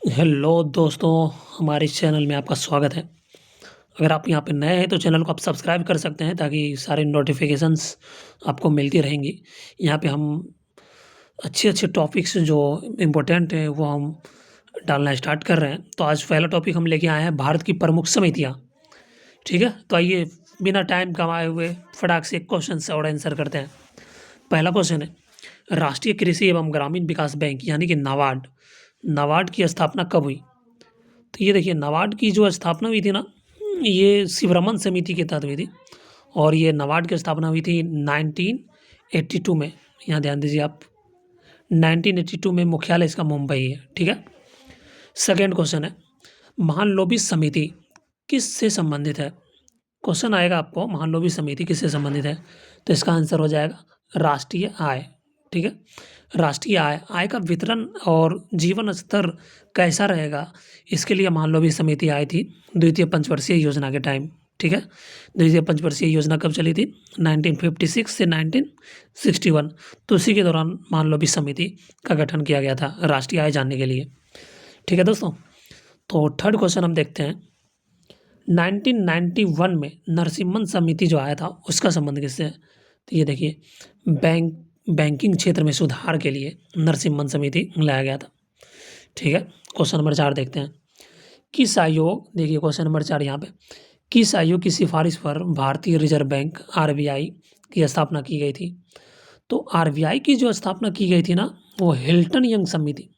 Hello दोस्तों, हमारे इस चैनल में आपका स्वागत है। अगर आप यहाँ पे नए हैं तो चैनल को आप सब्सक्राइब कर सकते हैं ताकि सारे नोटिफिकेशंस आपको मिलती रहेंगी। यहाँ पे हम अच्छे-अच्छे टॉपिक्स जो इम्पोर्टेंट हैं वो हम डालना स्टार्ट कर रहे हैं। तो आज पहला टॉपिक हम लेके आए हैं भारत की प्रमुख समितियाँ। ठीक है? तो आइए बिना टाइम गँवाए हुए फटाक से क्वेश्चन और आंसर करते हैं। पहला क्वेश्चन है, राष्ट्रीय कृषि एवं ग्रामीण विकास बैंक यानी कि नाबार्ड, नाबार्ड की स्थापना कब हुई? तो ये देखिए नाबार्ड की जो स्थापना हुई थी ना, ये शिवरमन समिति के तहत हुई थी और ये नाबार्ड की स्थापना हुई थी 1982 में। यहाँ ध्यान दीजिए आप, 1982 में मुख्यालय इसका मुंबई है। ठीक है। सेकेंड क्वेश्चन है, महालनोबिस समिति किससे संबंधित है? क्वेश्चन आएगा आपको, महालनोबिस समिति किससे संबंधित है? तो इसका आंसर हो जाएगा राष्ट्रीय आय। ठीक है। राष्ट्रीय आय, आय का वितरण और जीवन स्तर कैसा रहेगा, इसके लिए महालनोबिस समिति आई थी द्वितीय पंचवर्षीय योजना के टाइम। ठीक है। द्वितीय पंचवर्षीय योजना कब चली थी? 1956 से 1961। तो उसी के दौरान महालनोबिस समिति का गठन किया गया था राष्ट्रीय आय जानने के लिए। ठीक है दोस्तों। तो थर्ड क्वेश्चन हम देखते हैं, 1991 में नरसिम्हन समिति जो आया था उसका संबंध किससे है? तो ये देखिए, बैंकिंग क्षेत्र में सुधार के लिए नरसिम्हन समिति लाया गया था। ठीक है। क्वेश्चन नंबर 4 देखते हैं, किस आयोग, देखिए क्वेश्चन नंबर 4 यहाँ पे, किस आयोग की सिफारिश पर भारतीय रिजर्व बैंक आरबीआई की स्थापना की गई थी? तो आरबीआई की जो स्थापना की गई थी ना, वो हिल्टन यंग समिति,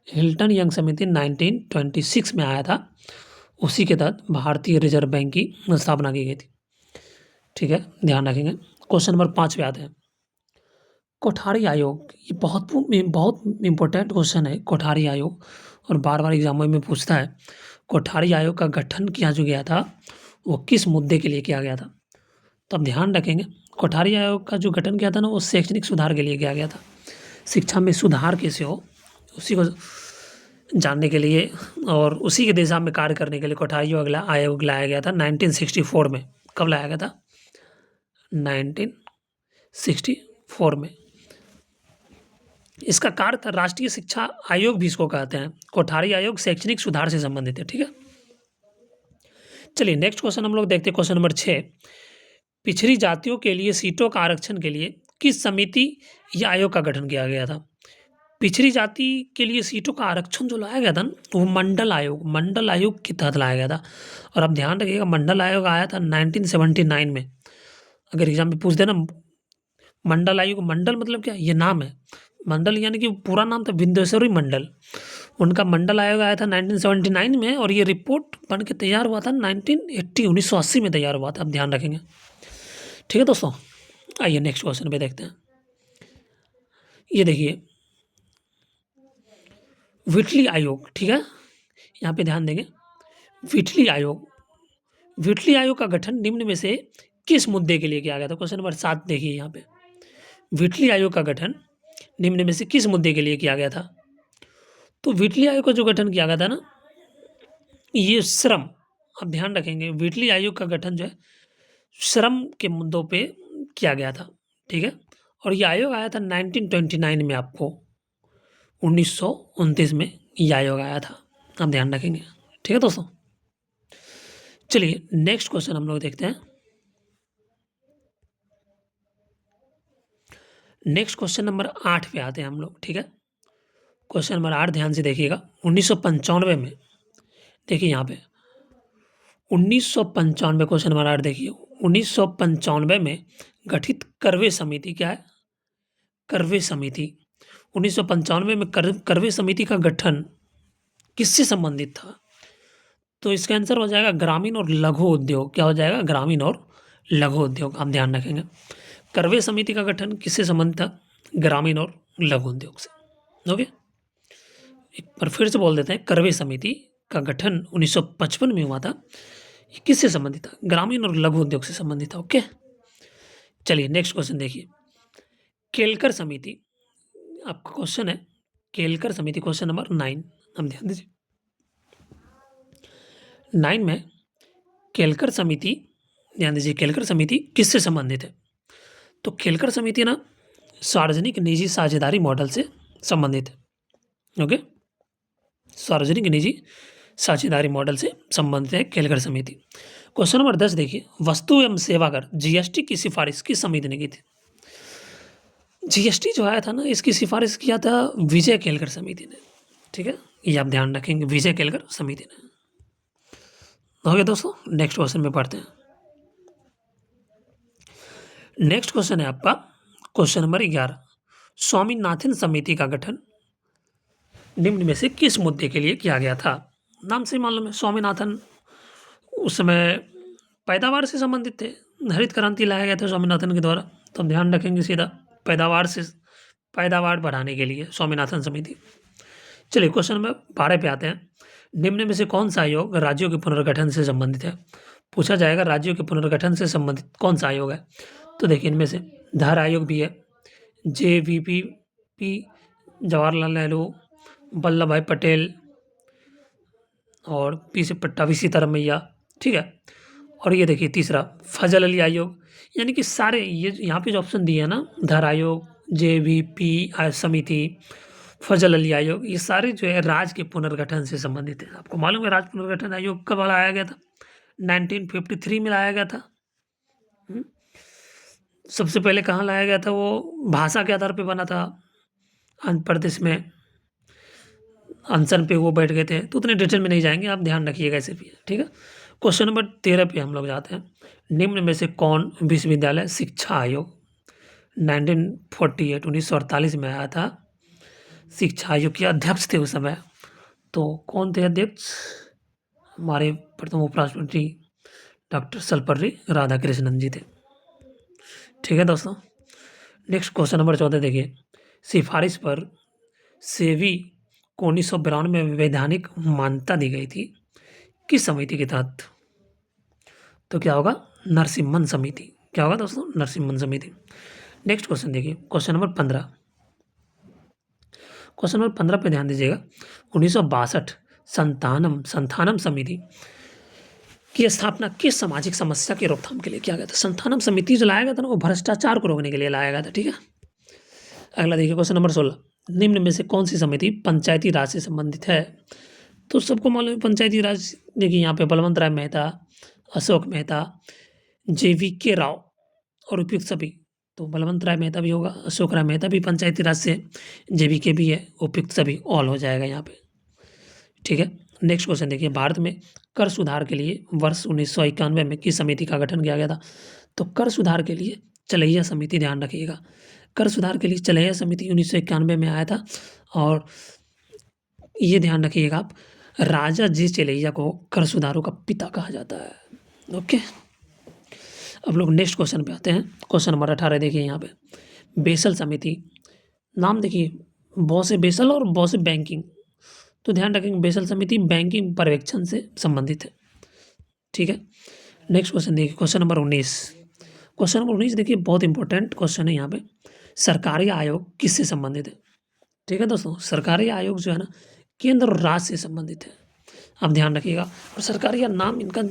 हिल्टन यंग समिति 1926 में आया था। उसी के तहत भारतीय रिजर्व बैंक की स्थापना की गई थी। ठीक है, ध्यान रखेंगे। क्वेश्चन नंबर 5 पे आते हैं, कोठारी आयोग, ये बहुत इम्पोर्टेंट क्वेश्चन है कोठारी आयोग, और बार-बार एग्जामों में पूछता है। कोठारी आयोग का गठन किया जो गया था वो किस मुद्दे के लिए किया गया था? तो अब ध्यान रखेंगे, कोठारी आयोग का जो गठन किया था ना, वो शैक्षणिक सुधार के लिए किया गया था। शिक्षा में सुधार कैसे हो उसी को जानने के लिए और उसी की दिशा में कार्य करने के लिए कोठारी आयोग लाया गया था 1964 में। कब लाया गया था? 1964 में। इसका कार्य था राष्ट्रीय शिक्षा आयोग भी इसको कहते हैं। कोठारी आयोग शैक्षणिक सुधार से संबंधित है। ठीक है। चलिए नेक्स्ट क्वेश्चन हम लोग देखते हैं, क्वेश्चन नंबर 6, पिछड़ी जातियों के लिए सीटों का आरक्षण के लिए किस समिति या आयोग का गठन किया गया था? पिछड़ी जाति के लिए सीटों का आरक्षण जो लाया गया था ना, वो मंडल आयोग के तहत लाया गया था। और अब ध्यान रखिएगा, मंडल आयोग आया था 1979 में। अगर एग्जाम में पूछ देना मंडल आयोग, मंडल मतलब क्या, ये नाम है। मंडल यानी कि पूरा नाम था विंध्येश्वरी मंडल। उनका मंडल आयोग आया था 1979 में और ये रिपोर्ट बन के तैयार हुआ था 1980 में तैयार हुआ था। अब ध्यान रखेंगे। ठीक है दोस्तों, आइए नेक्स्ट क्वेश्चन पे देखते हैं। ये देखिए, विटली आयोग। ठीक है, यहाँ पे ध्यान देंगे, विटली आयोग, विटली आयोग का गठन निम्न में से किस मुद्दे के लिए किया गया था? क्वेश्चन नंबर 7 देखिए यहाँ पे, विटली आयोग का गठन निम्न में से किस मुद्दे के लिए किया गया था? तो विटली आयोग का जो गठन किया गया था ना, ये श्रम, अब ध्यान रखेंगे, विटली आयोग का गठन जो है श्रम के मुद्दों पे किया गया था। ठीक है। और ये आयोग आया था 1929 में, आपको 1929 में ये आयोग आया था। आप ध्यान रखेंगे। ठीक है दोस्तों। चलिए नेक्स्ट क्वेश्चन हम लोग देखते हैं। नेक्स्ट क्वेश्चन नंबर 8 पे आते हैं हम लोग। ठीक है, क्वेश्चन नंबर 8 ध्यान से देखिएगा। 1995 में, देखिए यहाँ पे 1995, क्वेश्चन नंबर 8 देखिए, 1995 में गठित करवे समिति, क्या है? करवे समिति। 1995 में करवे समिति का गठन किससे संबंधित था? तो इसका आंसर हो जाएगा ग्रामीण और लघु उद्योग। क्या हो जाएगा? ग्रामीण और लघु उद्योग। आप ध्यान रखेंगे, करवे समिति का गठन किससे संबंधित था? ग्रामीण और लघु उद्योग से। ओके, एक बार फिर से बोल देते हैं, करवे समिति का गठन 1955 में हुआ था। ये किससे संबंधित था? ग्रामीण और लघु उद्योग से संबंधित था। ओके, चलिए नेक्स्ट क्वेश्चन देखिए, केलकर समिति, आपका क्वेश्चन है केलकर समिति, क्वेश्चन नंबर 9। हम ध्यान दीजिए, 9 में केलकर समिति, ध्यान दीजिए, केलकर समिति किससे संबंधित है? तो केलकर समिति ना सार्वजनिक निजी साझेदारी मॉडल से संबंधित है। ओके, सार्वजनिक निजी साझेदारी मॉडल से संबंधित है केलकर समिति। क्वेश्चन नंबर 10 देखिए, वस्तु एवं सेवा कर जीएसटी की सिफारिश किस समिति ने की थी? जीएसटी जो आया था ना, इसकी सिफारिश किया था विजय केलकर समिति ने। ठीक है, ये आप ध्यान रखेंगे, विजय केलकर समिति ने। हो गया दोस्तों, नेक्स्ट क्वेश्चन में पढ़ते हैं। नेक्स्ट क्वेश्चन है आपका क्वेश्चन नंबर 11, स्वामीनाथन समिति का गठन निम्न में से किस मुद्दे के लिए किया गया था? नाम से मालूम है, स्वामीनाथन उस समय पैदावार से संबंधित थे, हरित क्रांति लाया गया था स्वामीनाथन के द्वारा, तो हम ध्यान रखेंगे सीधा पैदावार बढ़ाने के लिए स्वामीनाथन समिति। चलिए क्वेश्चन नंबर 12 पे आते हैं। निम्न में से कौन सा आयोग राज्यों के पुनर्गठन से संबंधित है? पूछा जाएगा राज्यों के पुनर्गठन से संबंधित कौन सा आयोग है? तो देखिए इनमें से धार आयोग भी है, JVP जवाहरलाल नेहरू, वल्लभ भाई पटेल और पी से पट्टाभी सीतारमैया। ठीक है, और ये देखिए तीसरा फजल अली आयोग, यानी कि सारे ये यहाँ पे जो ऑप्शन दिए हैं ना, धार आयोग, JVP समिति, फजल अली आयोग, ये सारे जो है राज्य के पुनर्गठन से संबंधित है। आपको मालूम है राज्य पुनर्गठन आयोग कब लाया गया था? 1953 में लाया गया था। सबसे पहले कहाँ लाया गया था? वो भाषा के आधार पे बना था, आंध्र प्रदेश में अनशन पे वो बैठ गए थे, तो उतने डिटेल में नहीं जाएंगे, आप ध्यान रखिएगा ऐसे भी। ठीक है, क्वेश्चन नंबर 13 पे हम लोग जाते हैं। निम्न में से कौन विश्वविद्यालय शिक्षा आयोग 1948 में आया था, शिक्षा आयोग के अध्यक्ष थे उस समय? तो कौन थे अध्यक्ष? हमारे प्रथम उपराष्ट्रपति डॉक्टर सर्वपल्ली राधाकृष्णन जी थे। ठीक है दोस्तों, नेक्स्ट क्वेश्चन नंबर 14 देखिए, सिफारिश पर सेवी को 1992 में वैधानिक मान्यता दी गई थी, किस समिति के तहत? तो क्या होगा? नरसिम्हन समिति। क्या होगा दोस्तों? नरसिम्हन समिति। नेक्स्ट क्वेश्चन देखिए, क्वेश्चन नंबर 15। क्वेश्चन नंबर 15 पे ध्यान दीजिएगा। 1962 संथानम समिति की स्थापना किस सामाजिक समस्या की रोकथाम के लिए किया गया था? संथानम समिति जो लाया गया था ना, वो भ्रष्टाचार को रोकने के लिए लाया गया था। ठीक है, अगला देखिए क्वेश्चन नंबर 16, निम्न में से कौन सी समिति पंचायती राज से संबंधित है? तो सबको मालूम है पंचायती राज, देखिए यहाँ पे बलवंत राय मेहता, अशोक मेहता, JVK राव और उपयुक्त सभी। तो बलवंत राय मेहता भी होगा, अशोक राय मेहता भी पंचायती राज से, JVK भी है, उपयुक्त सभी ऑल हो जाएगा यहाँ पे। ठीक है, नेक्स्ट क्वेश्चन देखिए, भारत में कर सुधार के लिए वर्ष 1991 में किस समिति का गठन किया गया था? तो कर सुधार के लिए चलैया समिति, ध्यान रखिएगा, कर सुधार के लिए चलैया समिति 1991 में आया था। और ये ध्यान रखिएगा आप, राजा जी चलैया को कर सुधारों का पिता कहा जाता है। ओके, अब लोग नेक्स्ट क्वेश्चन पे आते हैं। क्वेश्चन नंबर 18 देखिए, यहाँ पे बेसल समिति, नाम देखिए, बॉस है बेसल और बॉस है बैंकिंग, तो ध्यान रखेंगे बेसल समिति बैंकिंग पर्यवेक्षण से संबंधित है। ठीक है, नेक्स्ट क्वेश्चन देखिए, क्वेश्चन नंबर 19। क्वेश्चन नंबर 19 देखिए, बहुत इंपॉर्टेंट क्वेश्चन है यहाँ पे, सरकारी आयोग किससे संबंधित है? ठीक है दोस्तों, सरकारी आयोग जो है ना, केंद्र और राज्य से संबंधित है, आप ध्यान रखिएगा। और सरकारिया नाम इनका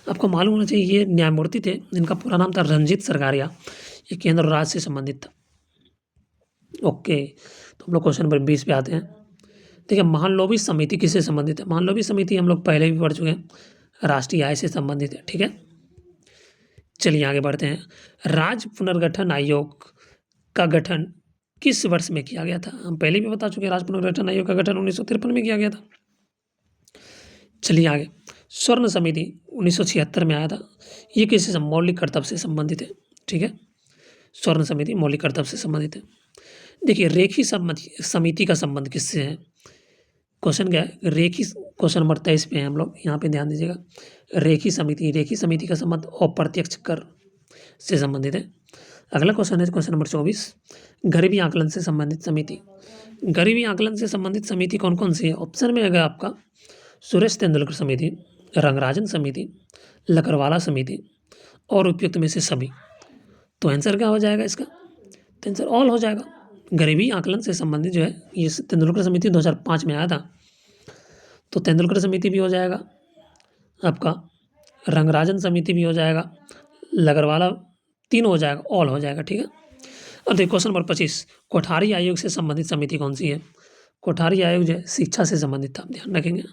आपको मालूम होना चाहिए, ये न्यायमूर्ति थे, इनका पूरा नाम था रंजीत सरकारिया, ये केंद्र और राज्य से संबंधित था। ओके, तो हम लोग क्वेश्चन नंबर 20 पे आते हैं। देखिए, महालनोबिस समिति किससे संबंधित है? महालनोबिस समिति हम लोग पहले भी पढ़ चुके हैं, राष्ट्रीय आय से संबंधित है। ठीक है, चलिए आगे बढ़ते हैं। राज्य पुनर्गठन आयोग का गठन किस वर्ष में किया गया था? हम पहले भी बता चुके हैं, राज्य पुनर्गठन आयोग का गठन 1953 में किया गया था। चलिए आगे, स्वर्ण समिति 1976 में आया था, ये किसी मौलिक कर्तव्य से संबंधित है। ठीक है, स्वर्ण समिति मौलिक कर्तव्य से संबंधित है। देखिए, रेखी समिति का संबंध किससे है? क्वेश्चन क्या है? रेखी, क्वेश्चन नंबर 23 पे है हम लोग, यहाँ पे ध्यान दीजिएगा। रेखी समिति का संबंध अप्रत्यक्ष कर से संबंधित है। अगला क्वेश्चन है क्वेश्चन नंबर 24, गरीबी आकलन से संबंधित समिति। गरीबी आकलन से संबंधित समिति कौन कौन सी है? ऑप्शन में आएगा आपका सुरेश तेंदुलकर समिति, रंगराजन समिति, लकड़वाला समिति और उपयुक्त में से सभी। तो आंसर क्या हो जाएगा इसका? तो आंसर ऑल हो जाएगा। गरीबी आकलन से संबंधित जो है, ये तेंदुलकर समिति 2005 में आया था, तो तेंदुलकर समिति भी हो जाएगा आपका, रंगराजन समिति भी हो जाएगा, लकड़वाला, तीनों हो जाएगा, ऑल हो जाएगा। ठीक है, अब देखिए क्वेश्चन नंबर 25, कोठारी आयोग से संबंधित समिति कौन सी है? कोठारी आयोग जो है शिक्षा से संबंधित था, आप ध्यान रखेंगे।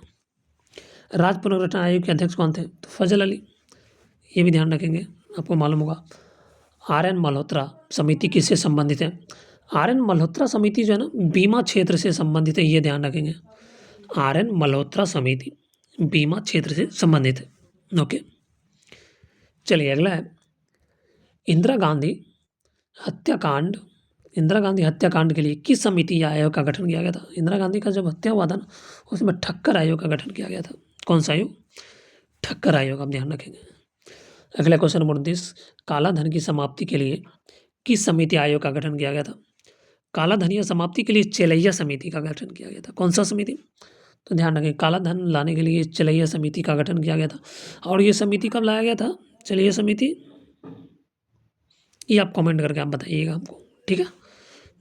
राज्य पुनर्गठन आयोग के अध्यक्ष कौन थे? तो फजल अली, ये भी ध्यान रखेंगे, आपको मालूम होगा। आर.एन. मल्होत्रा समिति किससे संबंधित है? आर.एन. मल्होत्रा समिति जो है ना बीमा क्षेत्र से संबंधित है, ये ध्यान रखेंगे। आर.एन. मल्होत्रा समिति बीमा क्षेत्र से संबंधित है। ओके, चलिए अगला है इंदिरा गांधी हत्याकांड। इंदिरा गांधी हत्याकांड के लिए किस समिति या आयोग का गठन किया गया था? इंदिरा गांधी का जब हत्या हुआ था ना, उसमें ठक्कर आयोग का गठन किया गया था। कौन सा आयोग? ठक्कर आयोग, आप ध्यान रखेंगे। अगला क्वेश्चन नंबर 29, काला धन की समाप्ति के लिए किस समिति आयोग का गठन किया गया था? काला धन या समाप्ति के लिए चेलैया समिति का गठन किया गया था। कौन सा समिति? तो ध्यान रखें, काला धन लाने के लिए चेलैया समिति का गठन किया गया था। और ये समिति कब लाया गया था? चेलैया समिति, ये आप कमेंट करके आप बताइएगा हमको, ठीक है।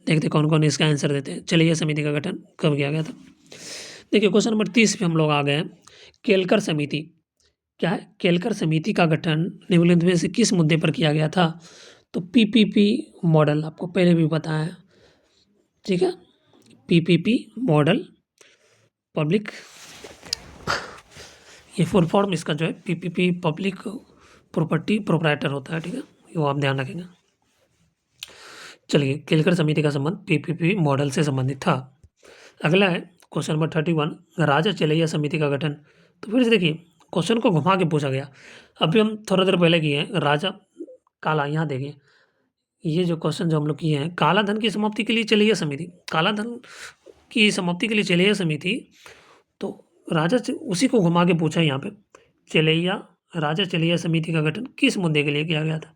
देखते कौन कौन इसका आंसर देते हैं। चलिए समिति का गठन कब किया गया था? देखिए क्वेश्चन नंबर 30 पे हम लोग आ गए हैं। केलकर समिति क्या है? केलकर समिति का गठन निम्नलिखित में से किस मुद्दे पर किया गया था? तो पीपीपी मॉडल, आपको पहले भी पता है, ठीक है। पीपीपी मॉडल, पब्लिक, ये फुल फॉर्म इसका जो है पीपीपी पब्लिक प्रॉपर्टी प्रोप्राइटर होता है, ठीक है, वो आप ध्यान रखेंगे। चलिए, केलकर समिति का संबंध पीपीपी मॉडल से संबंधित था। अगला है क्वेश्चन नंबर 31, राजा चेलैया समिति का गठन। तो फिर से देखिए क्वेश्चन को घुमा के पूछा गया। अभी हम थोड़ा देर पहले किए हैं राजा काला, यहाँ देखिए ये जो क्वेश्चन जो हम लोग किए हैं, काला धन की समाप्ति के लिए चेलैया समिति, काला धन की समाप्ति के लिए चेलैया समिति, तो राजा उसी को घुमा के पूछा यहाँ पे, चेलैया, राजा चेलैया समिति का गठन किस मुद्दे के लिए किया गया था?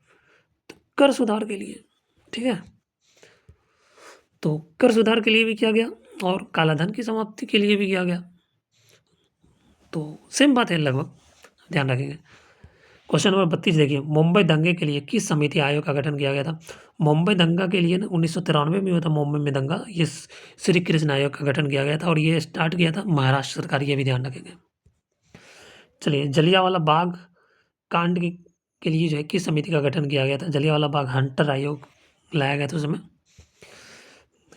तो कर सुधार के लिए, ठीक है। तो कर सुधार के लिए भी किया गया और काला धन की समाप्ति के लिए भी किया गया, तो सेम बात है लगभग, ध्यान रखेंगे। क्वेश्चन नंबर 32 देखिए, मुंबई दंगे के लिए किस समिति आयोग का गठन किया गया था? मुंबई दंगा के लिए ना 1993 में हुआ था मुंबई में दंगा, ये श्री कृष्ण आयोग का गठन किया गया था और ये स्टार्ट किया था महाराष्ट्र सरकार, ये भी ध्यान रखेंगे। चलिए, जलियांवाला बाग कांड के लिए जो है किस समिति का गठन किया गया था? जलियांवाला बाग हंटर आयोग लाया गया था उस समय,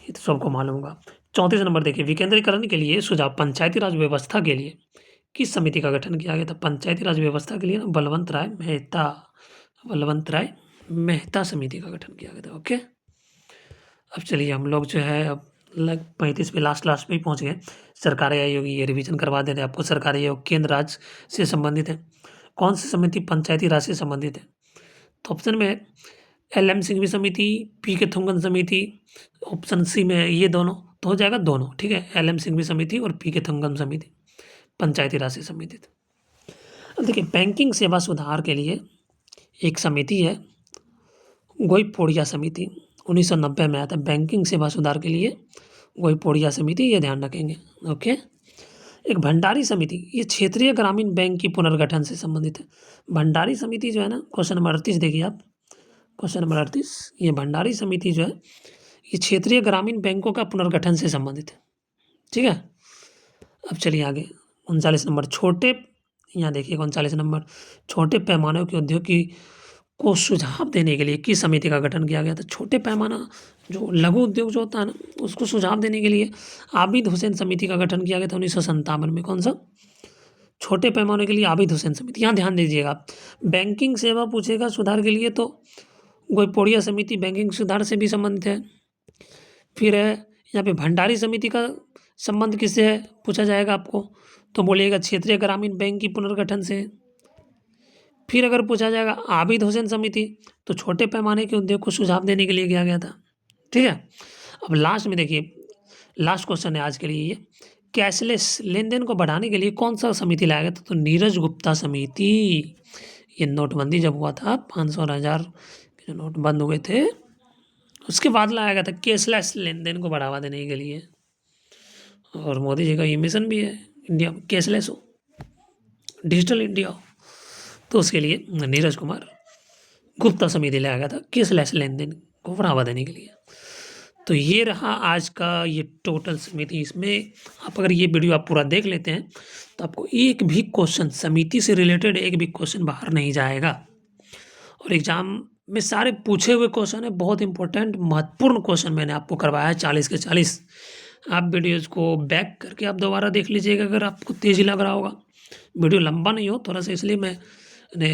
ये तो सबको मालूम होगा। 34 नंबर देखिए, विकेंद्रीकरण के लिए सुझाव, पंचायती राज व्यवस्था के लिए किस समिति का गठन किया गया था? पंचायती राज व्यवस्था के लिए ना बलवंत राय मेहता समिति का गठन किया गया था। ओके, अब चलिए हम लोग जो है अब लग 35 पे लास्ट पे ही पहुंच गए। सरकारी आयोग, ये रिवीजन करवा दे रहे हैं आपको। सरकारी आयोग केंद्र राज्य से संबंधित है। कौन सी समिति पंचायती राज से संबंधित है? तो ऑप्शन में है एल.एम. सिंघवी समिति, पी.के. थुंगन समिति, ऑप्शन सी में ये दोनों, तो हो जाएगा दोनों, ठीक है। एल.एम. सिंघवी समिति और पी.के. थुंगन समिति पंचायती राज से संबंधित। अब देखिए, बैंकिंग सेवा सुधार के लिए एक समिति है गोइपोड़िया समिति, 1990 में आया था। बैंकिंग सेवा सुधार के लिए गोइपोड़िया समिति, ये ध्यान रखेंगे। ओके, एक भंडारी समिति, ये क्षेत्रीय ग्रामीण बैंक की पुनर्गठन से संबंधित है। भंडारी समिति जो है ना, क्वेश्चन नंबर 38 देखिए आप, क्वेश्चन नंबर 38, ये भंडारी समिति जो है ये क्षेत्रीय ग्रामीण बैंकों का पुनर्गठन से संबंधित है, ठीक है। अब चलिए आगे 39 नंबर, छोटे, यहाँ देखिए 39 नंबर, छोटे पैमाने के उद्योग की को सुझाव देने के लिए किस समिति का गठन किया गया था? छोटे पैमाना जो लघु उद्योग जो होता है ना, उसको सुझाव देने के लिए आबिद हुसैन समिति का गठन किया गया था 1957 में। कौन सा? छोटे पैमाने के लिए आबिद हुसैन समिति। यहाँ ध्यान दीजिएगा, बैंकिंग सेवा पूछेगा सुधार के लिए तो गोइपोड़िया समिति बैंकिंग सुधार से भी संबंधित है। फिर है यहाँ पे भंडारी समिति का संबंध किससे है पूछा जाएगा आपको, तो बोलिएगा क्षेत्रीय ग्रामीण बैंक की पुनर्गठन से। फिर अगर पूछा जाएगा आबिद हुसैन समिति, तो छोटे पैमाने के उद्योग को सुझाव देने के लिए किया गया था, ठीक है। अब लास्ट में देखिए, लास्ट क्वेश्चन है आज के लिए, ये कैशलेस लेन देन को बढ़ाने के लिए कौन सा समिति लाया गया था? तो नीरज गुप्ता समिति। ये नोटबंदी जब हुआ था 500 और 1000 के जो नोट बंद हुए थे, उसके बाद लाया गया था कैशलेस लेन देन को बढ़ावा देने के लिए। और मोदी जी का ये मिशन भी है, इंडिया में कैशलेस हो, डिजिटल इंडिया हो, तो उसके लिए नीरज कुमार गुप्ता समिति लाया गया था कैशलेस लेन देन को बढ़ावा देने के लिए। तो ये रहा आज का ये टोटल समिति। इसमें आप अगर ये वीडियो आप पूरा देख लेते हैं तो आपको एक भी क्वेश्चन समिति से रिलेटेड एक भी क्वेश्चन बाहर नहीं जाएगा। और एग्जाम में सारे पूछे हुए क्वेश्चन है, बहुत इंपॉर्टेंट महत्वपूर्ण क्वेश्चन मैंने आपको करवाया है 40 के 40। आप वीडियोज़ को बैक करके आप दोबारा देख लीजिएगा अगर आपको तेज़ लग रहा होगा। वीडियो लंबा नहीं हो थोड़ा-सा, इसलिए मैंने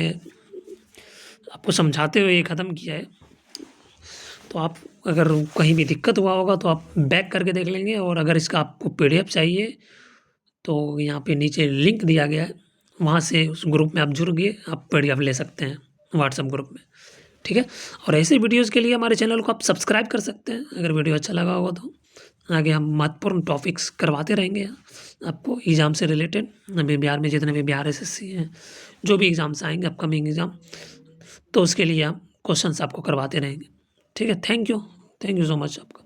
आपको समझाते हुए ये ख़त्म किया है। तो आप अगर कहीं भी दिक्कत हुआ होगा तो आप बैक करके देख लेंगे, और अगर इसका आपको पीडीएफ चाहिए तो यहाँ पे नीचे लिंक दिया गया है, वहाँ से उस ग्रुप में आप जुड़ गए, आप पीडीएफ ले सकते हैं व्हाट्सएप ग्रुप में, ठीक है? और ऐसे वीडियोज़ के लिए हमारे चैनल को आप सब्सक्राइब कर सकते हैं, अगर वीडियो अच्छा लगा होगा तो। आगे हम महत्वपूर्ण टॉपिक्स करवाते रहेंगे आपको एग्ज़ाम से रिलेटेड। अभी बिहार में जितने भी बिहार एसएससी हैं, जो भी एग्ज़ाम्स आएँगे अपकमिंग एग्ज़ाम, तो उसके लिए हम क्वेश्चंस आपको करवाते रहेंगे, ठीक है? थैंक यू सो मच आपका।